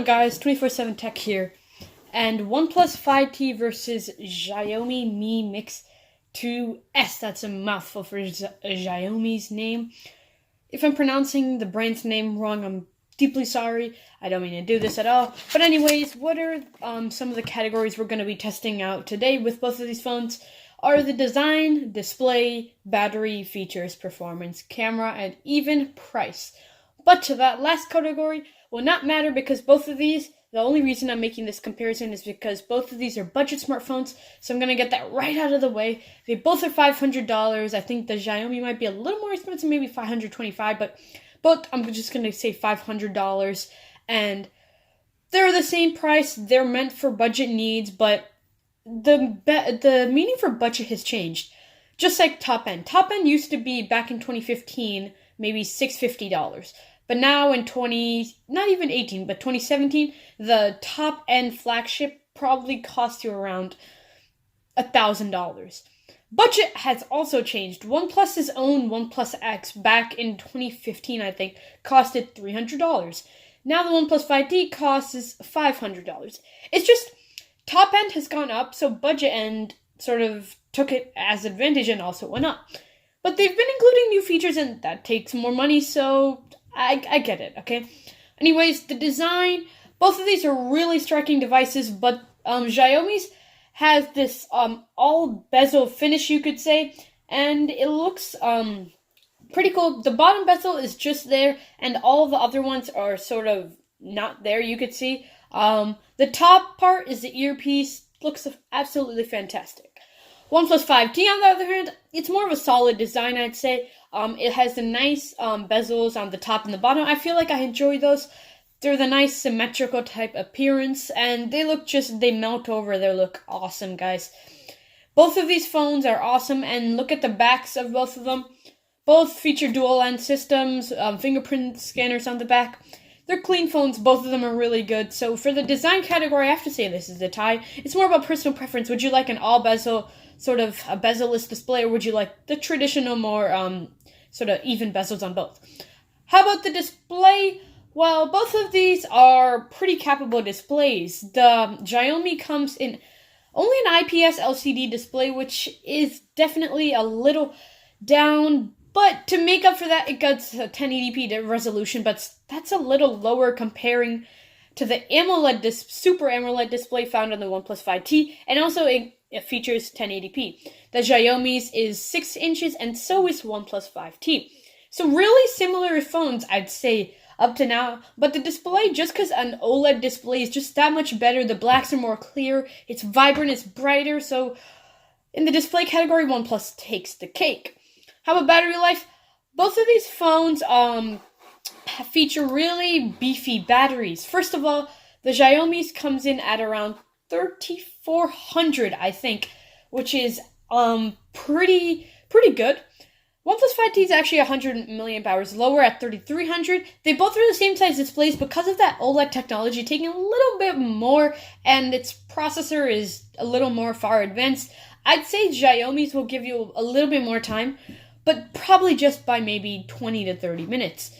guys, 24/7 Tech here, and OnePlus 5T versus Xiaomi Mi Mix 2S. That's a mouthful for Xiaomi's name. If I'm pronouncing the brand's name wrong, I'm deeply sorry. I don't mean to do this at all. But anyways, what are some of the categories we're going to be testing out today with both of these phones? Are the design, display, battery, features, performance, camera, and even price. But to that last category will not matter because both of these, the only reason I'm making this comparison is because both of these are budget smartphones, so I'm going to get that right out of the way. They both are $500. I think the Xiaomi might be a little more expensive, maybe $525, but both, I'm just going to say $500, and they're the same price. They're meant for budget needs, but the meaning for budget has changed. Just like top end. Top end used to be, back in 2015, maybe $650. But now in 2017, the top end flagship probably cost you around $1,000. Budget has also changed. OnePlus's own OnePlus X back in 2015, I think, costed $300. Now the OnePlus 5T costs $500. It's just top end has gone up, so budget end sort of took it as advantage and also went up. But they've been including new features and that takes more money, so I get it, okay? Anyways, the design, both of these are really striking devices, but Xiaomi's has this all bezel finish, you could say, and it looks pretty cool. The bottom bezel is just there, and all the other ones are sort of not there, you could see. The top part is the earpiece, looks absolutely fantastic. OnePlus 5T, on the other hand, it's more of a solid design, I'd say. It has the nice bezels on the top and the bottom. I feel like I enjoy those. They're the nice symmetrical type appearance, and they melt over. They look awesome, guys. Both of these phones are awesome, and look at the backs of both of them. Both feature dual lens systems, fingerprint scanners on the back. They're clean phones. Both of them are really good. So for the design category, I have to say this is a tie. It's more about personal preference. Would you like an all bezel, sort of a bezel-less display, or would you like the traditional, more sort of even bezels on both? How about the display? Well, both of these are pretty capable displays. The Xiaomi comes in only an IPS LCD display, which is definitely a little down, but to make up for that, it gets a 1080p resolution, but that's a little lower comparing to the Super AMOLED display found on the OnePlus 5T, and also it features 1080p. The Xiaomi's is 6 inches, and so is OnePlus 5T. So really similar phones, I'd say, up to now. But the display, just because an OLED display is just that much better, the blacks are more clear, it's vibrant, it's brighter, so in the display category, OnePlus takes the cake. How about battery life? Both of these phones feature really beefy batteries. First of all, the Xiaomi's comes in at around 3,400, I think, which is pretty good. OnePlus 5T is actually 100 milliamp hours lower at 3,300. They both are the same size displays because of that OLED technology taking a little bit more, and its processor is a little more far advanced. I'd say Xiaomi's will give you a little bit more time, but probably just by maybe 20 to 30 minutes,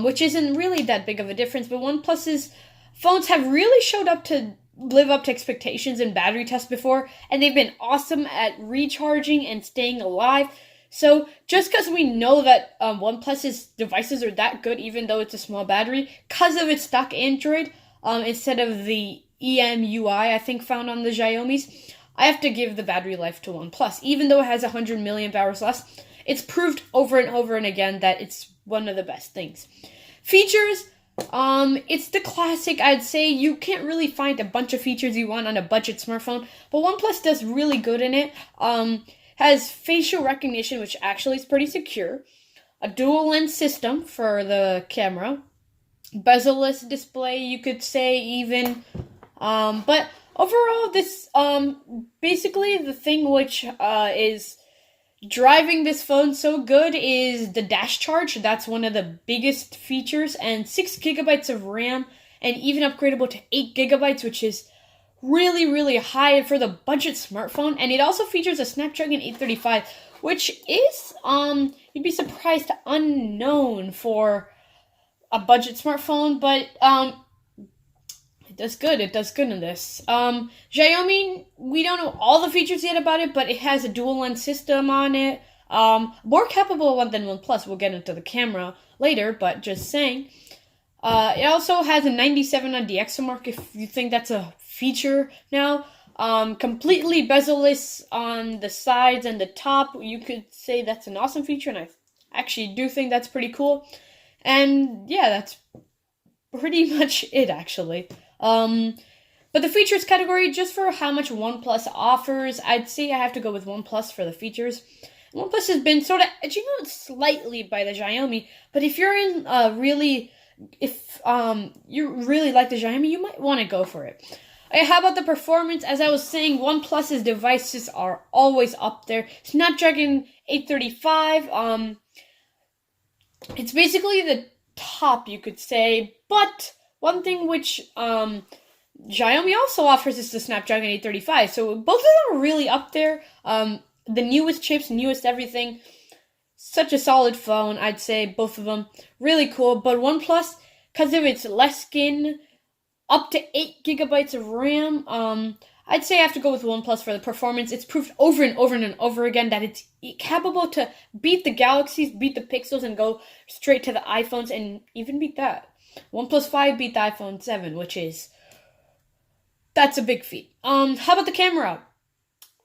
which isn't really that big of a difference. But OnePlus's phones have really showed up to live up to expectations in battery tests before, and they've been awesome at recharging and staying alive. So just because we know that OnePlus's devices are that good, even though it's a small battery, because of its stock Android, instead of the EMUI I think found on the Xiaomi's, I have to give the battery life to OnePlus. Even though it has 100 milliamp hours less, it's proved over and over and again that it's one of the best things. Features, it's the classic. I'd say you can't really find a bunch of features you want on a budget smartphone, but OnePlus does really good in it. Has facial recognition, which actually is pretty secure, a dual lens system for the camera, bezel-less display, you could say, even, but overall, this, basically the thing which, is driving this phone so good is the dash charge. That's one of the biggest features, and 6 gigabytes of RAM, and even upgradable to 8 gigabytes, which is really high for the budget smartphone. And it also features a Snapdragon 835, which is you'd be surprised, unknown for a budget smartphone, but It does good. It does good in this. Xiaomi, we don't know all the features yet about it, but it has a dual lens system on it. More capable one than OnePlus. We'll get into the camera later, but just saying. It also has a 97 on the DxO mark, if you think that's a feature now. Completely bezel-less on the sides and the top. You could say that's an awesome feature, and I actually do think that's pretty cool. And yeah, that's pretty much it, actually. But the features category, just for how much OnePlus offers, I'd say I have to go with OnePlus for the features. OnePlus has been sort of edging out slightly by the Xiaomi, but if you're in you really like the Xiaomi, you might want to go for it. How about the performance? As I was saying, OnePlus's devices are always up there. Snapdragon 835, it's basically the top, you could say, but one thing which Xiaomi also offers is the Snapdragon 835, so both of them are really up there. The newest chips, newest everything. Such a solid phone, I'd say, both of them. Really cool, but OnePlus, because of its less skin, up to 8 gigabytes of RAM, I'd say I have to go with OnePlus for the performance. It's proved over and over and over again that it's capable to beat the Galaxies, beat the Pixels, and go straight to the iPhones, and even beat that. OnePlus 5 beat the iPhone 7, that's a big feat. How about the camera?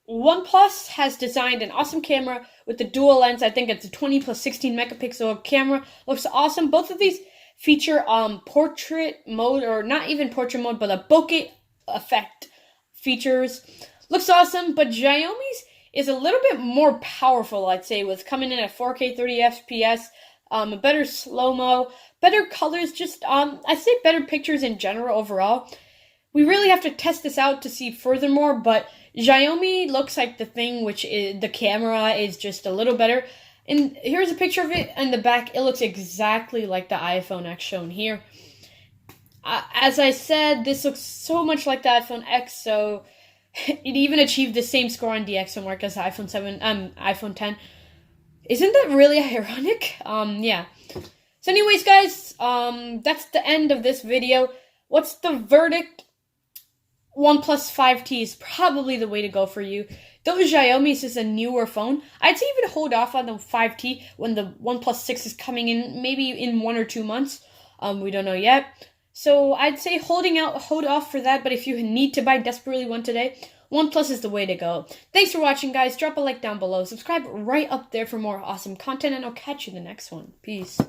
OnePlus has designed an awesome camera with the dual lens. I think it's a 20 plus 16 megapixel camera. Looks awesome. Both of these feature portrait mode, or not even portrait mode, but a bokeh effect features. Looks awesome, but Xiaomi's is a little bit more powerful, I'd say, with coming in at 4K 30 FPS, a better slow-mo, better colors, just I'd say better pictures in general overall. We really have to test this out to see furthermore, but Xiaomi looks like the thing, which is the camera is just a little better. And here's a picture of it in the back. It looks exactly like the iPhone X shown here. As I said, this looks so much like the iPhone X, so it even achieved the same score on DxO mark as the iPhone 10. Isn't that really ironic? Yeah. So anyways, guys, that's the end of this video. What's the verdict? OnePlus 5T is probably the way to go for you. Though Xiaomi's is a newer phone, I'd say even hold off on the 5T when the OnePlus 6 is coming in, maybe in 1 or 2 months. We don't know yet. So I'd say hold off for that, but if you need to buy desperately one today, OnePlus is the way to go. Thanks for watching, guys. Drop a like down below. Subscribe right up there for more awesome content, and I'll catch you in the next one. Peace.